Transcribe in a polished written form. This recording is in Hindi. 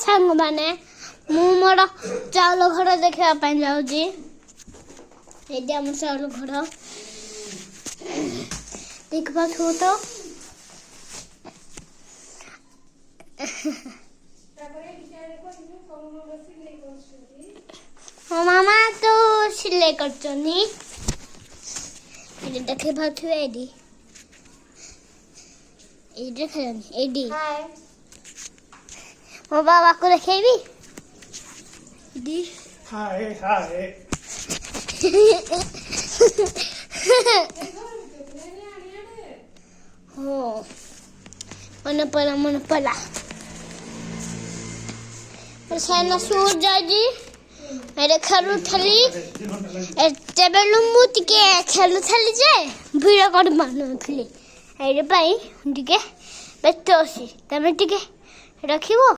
सांग माने मु मोर चाउल घर देखा जाऊँगी ये आम चाउल घर देख पाथु तो हाँ मामा तो सिलाई करछनी ये देखे पाथु एडी ये देखनी एडी हाय मो बाबा को देखेबी एडी हाय हाय हो मन पला सेना सूर जाजी मेरे खेलु थली एतेबेलु मुति के खेलु थली जे वीडियो कर मानु थली एरे पई टिके बेतो सी तमे टिके रखिबो।